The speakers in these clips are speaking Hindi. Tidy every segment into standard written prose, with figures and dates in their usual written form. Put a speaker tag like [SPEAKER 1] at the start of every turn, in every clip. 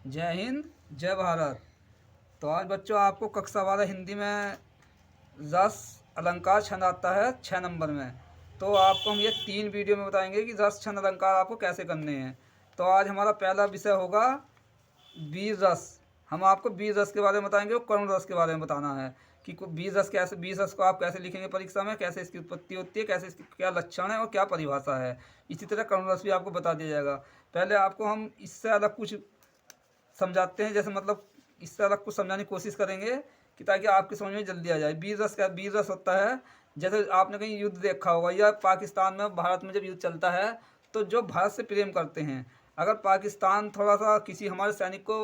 [SPEAKER 1] जय हिंद, जय भारत। तो आज बच्चों आपको कक्षा 12 हिंदी में रस अलंकार छंद आता है 6 नंबर में। तो आपको हम ये 3 वीडियो में बताएंगे कि रस छंद अलंकार आपको कैसे करने हैं। तो आज हमारा पहला विषय होगा बीज रस। हम आपको बीज रस के बारे में बताएंगे और करुण रस के बारे में बताना है कि बीज रस कैसे, बीज रस को आप कैसे लिखेंगे परीक्षा में, कैसे इसकी उत्पत्ति होती है, कैसे इसकी क्या लक्षण है और क्या परिभाषा है। इसी तरह करुण रस भी आपको बता दिया जाएगा। पहले आपको हम इससे अलग कुछ समझाते हैं, जैसे मतलब इससे अलग कुछ समझाने की कोशिश करेंगे कि ताकि आपकी समझ में जल्दी आ जाए। बीज रस क्या, बीज रस होता है जैसे आपने कहीं युद्ध देखा होगा या पाकिस्तान में भारत में जब युद्ध चलता है तो जो भारत से प्रेम करते हैं, अगर पाकिस्तान थोड़ा सा किसी हमारे सैनिक को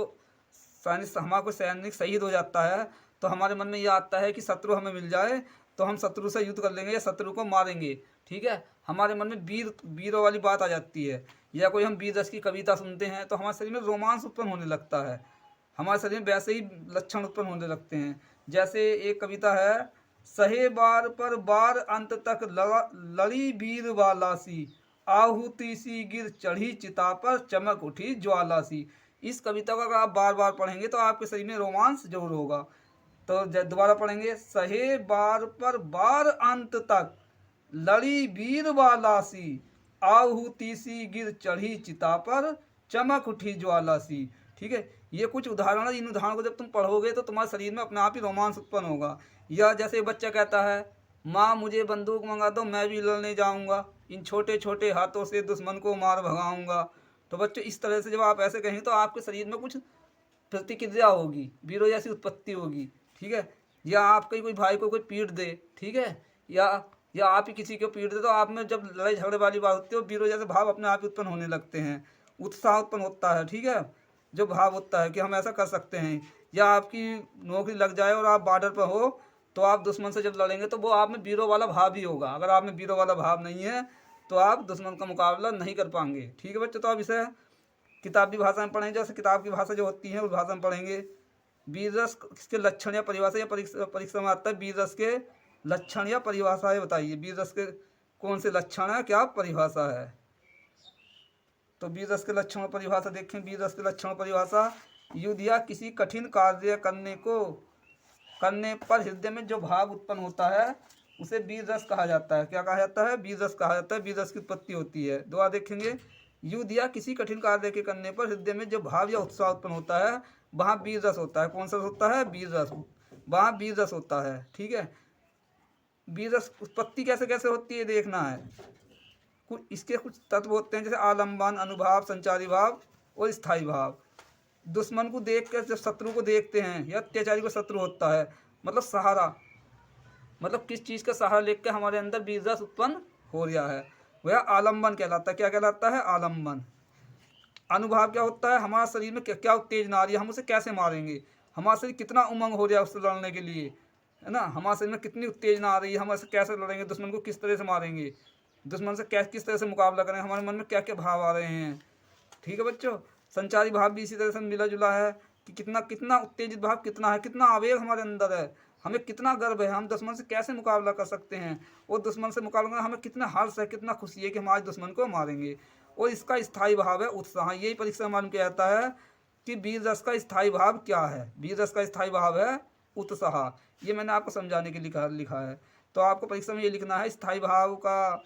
[SPEAKER 1] हमारा कोई सैनिक शहीद हो जाता है तो हमारे मन में ये आता है कि शत्रु हमें मिल जाए तो हम शत्रु से युद्ध कर लेंगे या शत्रु को मारेंगे। ठीक है, हमारे मन में वीर वीरों वाली बात आ जाती है। या कोई हम वीर रस की कविता सुनते हैं तो हमारे शरीर में रोमांस उत्पन्न होने लगता है, हमारे शरीर में वैसे ही लक्षण उत्पन्न होने लगते हैं। जैसे एक कविता है, सहे बार पर बार अंत तक लड़ी वीर वालासी, आहुति सी गिर चढ़ी चिता पर चमक उठी ज्वाला सी। इस कविता को अगर आप बार बार पढ़ेंगे तो आपके शरीर में रोमांस जरूर होगा। तो दोबारा पढ़ेंगे, सहे बार पर बार अंत तक लड़ी वीर वालासी, आहुति सी गिर चढ़ी चिता पर चमक उठी ज्वाला सी। ठीक है, ये कुछ उदाहरण है। इन उदाहरणों को जब तुम पढ़ोगे तो तुम्हारे शरीर में अपने आप ही रोमांस उत्पन्न होगा। या जैसे बच्चा कहता है, माँ मुझे बंदूक मंगा दो, मैं भी लड़ने जाऊंगा, इन छोटे छोटे हाथों से दुश्मन को मार भगाऊंगा। तो बच्चों इस तरह से जब आप ऐसे कहेंगे तो आपके शरीर में कुछ प्रतिक्रिया होगी, वीरों जैसी उत्पत्ति होगी। ठीक है, या आपके कोई भाई को कोई पीट दे, ठीक है, या आप ही किसी को पीट दे तो आप में जब लड़ाई झगड़े वाली बात होती है वीरों जैसे भाव अपने आप ही उत्पन्न होने लगते हैं, उत्साह उत्पन्न होता है। ठीक है, जो भाव होता है कि हम ऐसा कर सकते हैं। या आपकी नौकरी लग जाए और आप बॉर्डर पर हो तो आप दुश्मन से जब लड़ेंगे तो वो आप में वीरों वाला भाव ही होगा। अगर आप में वीरों वाला भाव नहीं है तो आप दुश्मन का मुकाबला नहीं कर पाएंगे। ठीक है बच्चों, तो आप इसे किताबी भाषा में पढ़ेंगे, जैसे किताब की भाषा जो होती है उस भाषा में पढ़ेंगे। बीज रस के लक्षण या परिभाषा, या परीक्षा में आता है बीज रस के लक्षण या परिभाषा है, बताइए बीज रस के कौन से लक्षण है, क्या परिभाषा है। तो बीज रस के लक्षण और परिभाषा देखें। बीज रस के लक्षण और परिभाषा, युद्ध या किसी कठिन कार्य करने पर हृदय में जो भाव उत्पन्न होता है उसे बीज रस कहा जाता है। क्या कहा जाता है? बीज रस कहा जाता है। बीज रस की उत्पत्ति होती है। दोबारा देखेंगे, युद्ध या किसी कठिन कार्य के करने पर हृदय में जो भाव या उत्साह उत्पन्न होता है वहाँ बीज रस होता है। कौन सा रस होता है? बीज रस, वहाँ बीज रस होता है। ठीक है, बीज रस उत्पत्ति कैसे कैसे होती है देखना है। कुछ इसके कुछ तत्व होते हैं, जैसे आलम्बन, अनुभाव, संचारी भाव और स्थायी भाव। दुश्मन को देख कर जब शत्रु को देखते हैं या अत्याचारी को शत्रु होता है, मतलब सहारा, मतलब किस चीज़ का सहारा लेकर हमारे अंदर बीज रस उत्पन्न हो रहा है, वह आलम्बन कहलाता है। क्या कहलाता है? आलम्बन। अनुभाव क्या होता है? हमारा शरीर में क्या क्या उत्तेजना आ रही है, हम उसे कैसे मारेंगे, हमारा शरीर कितना उमंग हो रहा है उससे लड़ने के लिए, है ना, हमारे शरीर में कितनी उत्तेजना आ रही है, हम ऐसे कैसे लड़ेंगे, दुश्मन को किस तरह से मारेंगे, दुश्मन से किस तरह से मुकाबला करेंगे, हमारे मन में क्या क्या भाव आ रहे हैं। ठीक है बच्चों, संचारी भाव भी इसी तरह से मिला जुला है कि कितना कितना उत्तेजित भाव कितना है, कितना आवेग हमारे अंदर है, हमें कितना गर्व है, हम दुश्मन से कैसे मुकाबला कर सकते हैं, और दुश्मन से मुकाबला करना हमें कितना हर्ष है, कितना खुशी है कि हम आज दुश्मन को मारेंगे। और इसका स्थायी भाव है उत्साह। यही परीक्षा में मालूम किया जाता है कि बीज रस का स्थायी भाव क्या है। बीज रस का स्थायी भाव है उत्साह। ये मैंने आपको समझाने के लिए लिखा है। तो आपको परीक्षा में ये लिखना है, स्थायी भाव का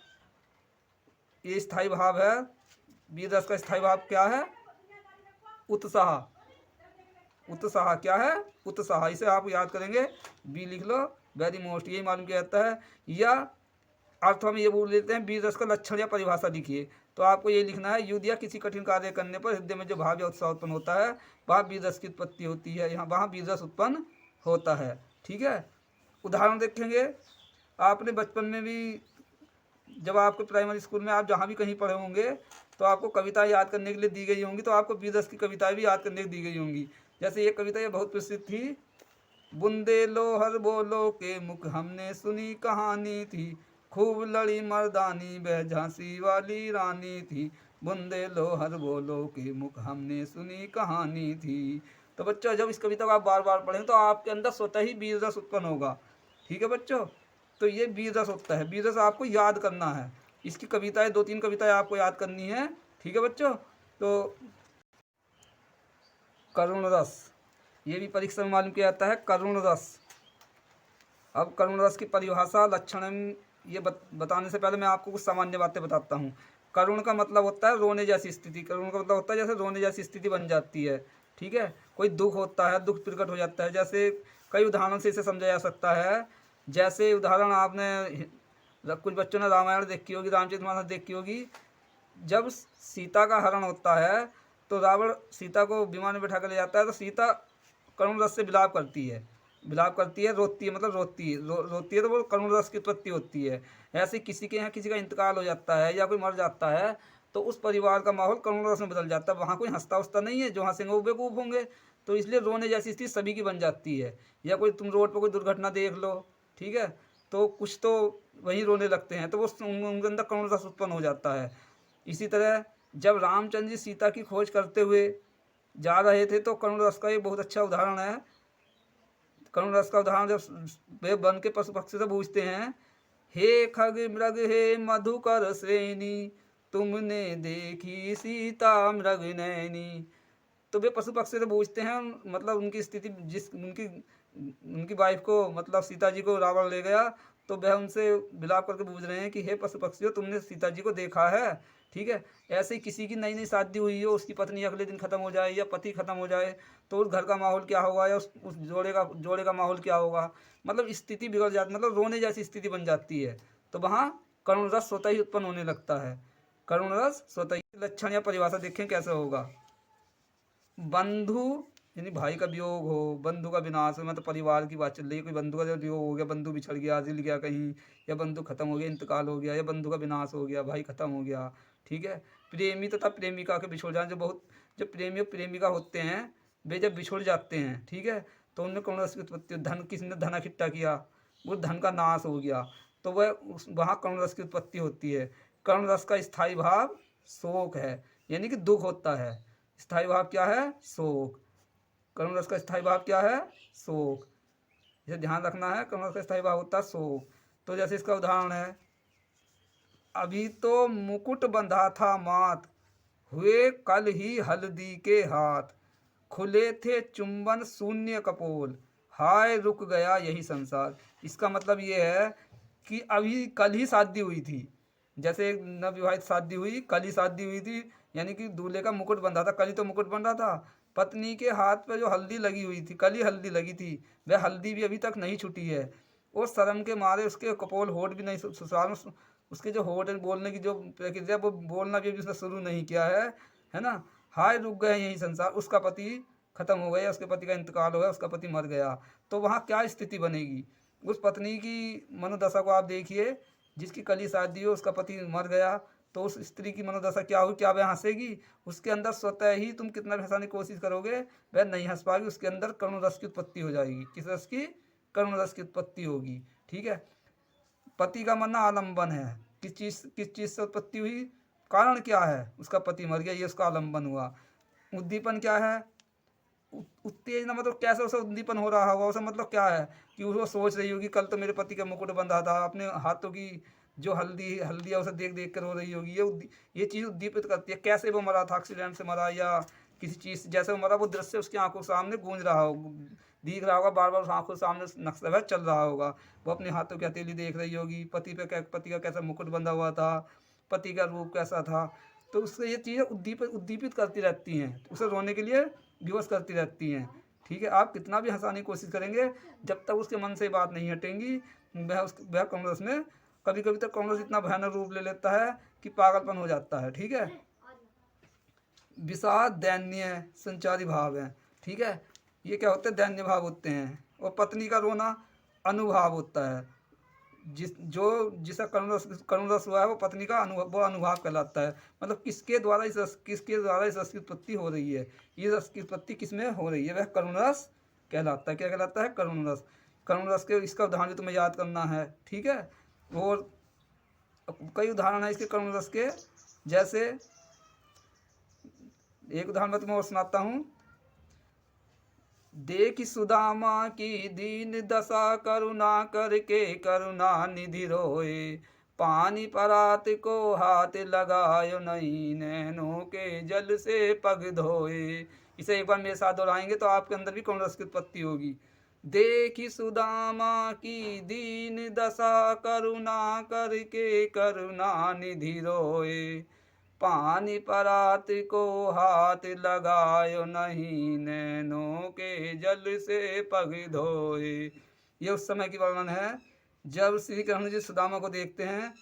[SPEAKER 1] ये स्थायी भाव है, बीज रस का स्थायी भाव क्या है? उत्साह। उत्साह क्या है? उत्साह। इसे आप याद करेंगे, बी लिख लो, वेरी मोस्ट, यही मालूम किया जाता है। या अर्थ हम ये बोल देते हैं, बीज रस का लक्षण या परिभाषा लिखिए। तो आपको ये लिखना है, युद्ध या किसी कठिन कार्य करने पर हृदय में जो भाव या उत्साह उत्पन्न होता है वहाँ बीज रस की उत्पत्ति होती है, यहाँ वहाँ बीज रस उत्पन्न होता है। ठीक है, उदाहरण देखेंगे। आपने बचपन में भी, जब आपके प्राइमरी स्कूल में आप जहाँ भी कहीं पढ़े होंगे तो आपको कविताएं याद करने के लिए दी गई होंगी, तो आपको बीज रस की कविताएं भी याद करने के दी गई होंगी। जैसे ये कविता ये बहुत प्रसिद्ध थी, बुंदे लोहर बोलो के मुख हमने सुनी कहानी थी, खूब लड़ी मर्दानी वह झांसी वाली रानी थी, बुंदे लोहर बोलो के मुख हमने सुनी कहानी थी। तो बच्चों जब इस कविता को आप बार बार पढ़ें तो आपके अंदर स्वतः ही बीज रस उत्पन्न होगा। ठीक है बच्चों, तो ये बीज रस होता है। बीज रस आपको याद करना है। इसकी कविताएं 2-3 कविताएं आपको याद करनी है। ठीक है बच्चों, तो करुण रस, ये भी परीक्षा में मालूम किया जाता है, करुण रस। अब करुण रस की परिभाषा, लक्षण, ये बताने से पहले मैं आपको कुछ सामान्य बातें बताता हूँ। करुण का मतलब होता है रोने जैसी स्थिति। करुण का मतलब होता है जैसे रोने जैसी स्थिति बन जाती है, ठीक है। कोई दुख होता है, दुख प्रकट हो जाता है। जैसे कई उदाहरण से इसे समझा जा सकता है। जैसे उदाहरण आपने कुछ बच्चों ने रामायण देखी होगी, रामचरितमानस देखी होगी। जब सीता का हरण होता है तो रावण सीता को विमान में बैठा कर ले जाता है, तो सीता करुण रस से विलाप करती है, रोती है, मतलब रोती है, तो वो करुण रस की उत्पत्ति होती है। ऐसे किसी के यहाँ किसी का इंतकाल हो जाता है या कोई मर जाता है तो उस परिवार का माहौल करुण रस में बदल जाता है। वहाँ कोई हंसता उस्ता नहीं है, जो हंसेंगे वो बेवकूफ़ होंगे। तो इसलिए रोने जैसी स्थिति सभी की बन जाती है। या कोई तुम रोड पर कोई दुर्घटना देख लो, ठीक है, तो कुछ तो वहीं रोने लगते हैं, तो वो उनके अंदर करुण रस उत्पन्न हो जाता है। इसी तरह जब रामचंद्र जी सीता की खोज करते हुए जा रहे थे तो करुण रस का एक बहुत अच्छा उदाहरण है। करुण रस का उदाहरण जब वे वन के पशु पक्षी से पूछते हैं, हे खग मृग हे मधुकर श्रेणी, तुमने देखी सीता मृग नैनी। तो वे पशु पक्षी से पूछते हैं, मतलब उनकी स्थिति, जिस उनकी वाइफ को, मतलब सीता जी को रावण ले गया, तो वह उनसे विलाप करके पूछ रहे हैं कि हे पशु पक्षियों, तुमने सीता जी को देखा है, ठीक है। ऐसे ही किसी की नई नई शादी हुई हो, उसकी पत्नी अगले दिन खत्म हो जाए या पति खत्म हो जाए, तो उस घर का माहौल क्या होगा, या उस जोड़े का माहौल क्या होगा, मतलब स्थिति बिगड़ जाती, मतलब रोने जैसी स्थिति बन जाती है। तो वहाँ करुण रस स्वतः ही उत्पन्न होने लगता है। करुण रस स्वतः ही। लक्षण या परिभाषा देखें कैसे होगा। बंधु यानी भाई का वियोग हो, बंधु का विनाश हो, मतलब परिवार की बात चल रही है। कोई बंधु का जो वियोग हो गया, बंधु बिछड़ गया, जिल गया कहीं, या बंधु खत्म हो गया, इंतकाल हो गया, या बंधु का विनाश हो गया, भाई खत्म हो गया, ठीक है। प्रेमी तथा प्रेमिका के बिछुड़ जाना, जो प्रेमी और प्रेमिका होते हैं वे जब बिछुड़ जाते हैं, ठीक है, तो उनमें करुण रस की उत्पत्ति। धन, किसी ने धन इकट्ठा किया, वो धन का नाश हो गया, तो वह वहाँ करुण रस की उत्पत्ति होती है। करुण रस का स्थायी भाव शोक है, यानी कि दुख होता है। स्थायी भाव क्या है? शोक। करुण रस का स्थायी भाव क्या है? शोक। इसे ध्यान रखना है, करुण रस का स्थायी भाव होता है शोक। तो जैसे इसका उदाहरण है, अभी तो मुकुट बंधा था माथ, हुए कल ही हल्दी के हाथ, खुले थे चुंबन शून्य कपोल, हाय रुक गया यही संसार। इसका मतलब ये है कि अभी कल ही शादी हुई थी। जैसे एक नवविवाहित शादी हुई, कल ही शादी हुई थी, यानी कि दूल्हे का मुकुट बंधा था, कल ही तो मुकुट बन रहा था। पत्नी के हाथ पे जो हल्दी लगी हुई थी, कल ही हल्दी लगी थी, वह हल्दी भी अभी तक नहीं छुटी है। वो शर्म के मारे उसके कपोल होठ भी नहीं, ससुराल में उसके जो होठ बोलने की जो प्रक्रिया, वो बोलना भी अभी उसने शुरू नहीं किया है ना। हाय रुक गए यही संसार, उसका पति खत्म हो गया, उसके पति का इंतकाल हो गया, उसका पति मर गया। तो वहाँ क्या स्थिति बनेगी? उस पत्नी की मनोदशा को आप देखिए, जिसकी कल ही शादी हो, उसका पति मर गया, तो उस स्त्री की मनोदशा क्या होगी? क्या वह हंसेगी? उसके अंदर स्वतः ही, तुम कितना भी हंसाने की कोशिश करोगे, वह नहीं हंस पाएगी। उसके अंदर करुण रस की उत्पत्ति हो जाएगी। किस रस की? करुण रस की उत्पत्ति होगी, ठीक है। पति का मरना आलम्बन है। किस चीज़ से उत्पत्ति हुई? कारण क्या है? उसका पति मर गया, ये उसका आलम्बन हुआ। उद्दीपन क्या है? उत्तेजना, मतलब कैसे उसे उद्दीपन हो रहा होगा, उसे मतलब क्या है कि वो सोच रही होगी, कल तो मेरे पति का मुकुट बंधा था, अपने हाथों की जो हल्दियाँ उसे देख देख कर हो रही होगी। ये चीज़ उद्दीपित करती है। कैसे वो मरा था, एक्सीडेंट से मरा या किसी चीज़ जैसे वो मरा, वो दृश्य उसकी आंखों के सामने गूंज रहा हो, दिख रहा होगा, बार बार उस आंखों के सामने नक्शा चल रहा होगा। वो अपने हाथों की हथेली देख रही होगी, पति का कैसा मुकुट बंधा हुआ था, पति का रूप कैसा था। तो उससे ये चीज़ें उद्दीपित करती रहती हैं, उसे रोने के लिए विवश करती रहती हैं, ठीक है। आप कितना भी हंसाने की कोशिश करेंगे, जब तक उसके मन से बात नहीं हटेंगी, वह करुण रस में कभी कभी तक करुण रस इतना भयानक रूप ले लेता है कि पागलपन हो जाता है, ठीक है। विषाद दैन्य संचारी भाव है, ठीक है। ये क्या होते हैं? दैन्य भाव होते हैं। और पत्नी का रोना अनुभाव होता है। जिसका करुण रस हुआ है, वो पत्नी का वो अनुभाव कहलाता है। मतलब किसके द्वारा इस रस की उत्पत्ति हो रही है, ये रस की उत्पत्ति किसमें हो रही है, वह करुण रस कहलाता है। क्या कहलाता है? करुण रस। करुण रस के इसका उदाहरण तुम्हें याद करना है, ठीक है। और कई उदाहरण है इसके करुण रस के। जैसे एक उदाहरण मैं तुम्हें और सुनाता हूँ। देख सुदामा की दीन दशा, करुणा करके करुणा निधि रोए, पानी परात को हाथ लगायो नहीं, नैनों के जल से पग धोए। इसे एक बार मेरे साथ दोहराएंगे तो आपके अंदर भी करुण रस की उत्पत्ति होगी। देखी सुदामा की दीन दशा, करुणा करके करुणा निधि रोए, पानी परात को हाथ लगायो नहीं, नैनों के जल से पग धोए। ये उस समय की वर्णन है जब श्री कृष्ण जी सुदामा को देखते हैं।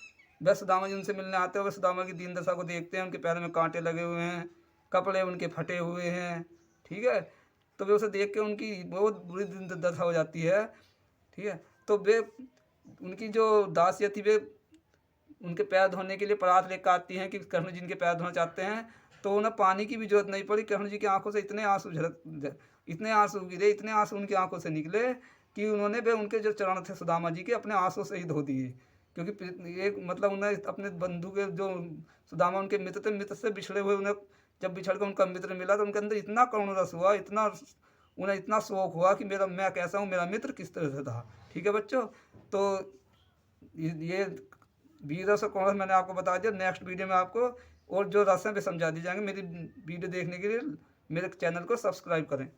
[SPEAKER 1] वह सुदामा जी उनसे मिलने आते हैं, वह सुदामा की दीन दशा को देखते हैं, उनके पैरों में कांटे लगे हुए हैं, कपड़े उनके फटे हुए हैं, ठीक है। तो वे उसे देख के उनकी बहुत बुरी दीन दशा हो जाती है, ठीक है। तो वे उनकी जो दासियाँ थी वे उनके पैर धोने के लिए परात लेकर आती हैं कि कृष्ण जी इनके पैर धोना चाहते हैं। तो उन्हें पानी की भी जरूरत नहीं पड़ी, कृष्ण जी की आंखों से इतने आंसू इतने आंसू गिरे, इतने आंसू उनकी आंखों से निकले कि उन्होंने वे उनके जो चरण थे सुदामा जी के अपने आंसू से ही धो दिए। क्योंकि एक मतलब उन्हें अपने बंधु के जो सुदामा उनके मित्र थे, मित्र से बिछड़े हुए उन्हें जब बिछड़ कर उनका मित्र मिला तो उनके अंदर इतना करुण रस हुआ, इतना उन्हें इतना शौक हुआ कि मेरा मैं कैसा हूँ, मेरा मित्र किस तरह से था। ठीक है बच्चों, तो ये वीर रस और करुण रस मैंने आपको बता दिया। नेक्स्ट वीडियो में आपको और जो रस हैं वे समझा दी जाएंगे। मेरी वीडियो देखने के लिए मेरे चैनल को सब्सक्राइब करें।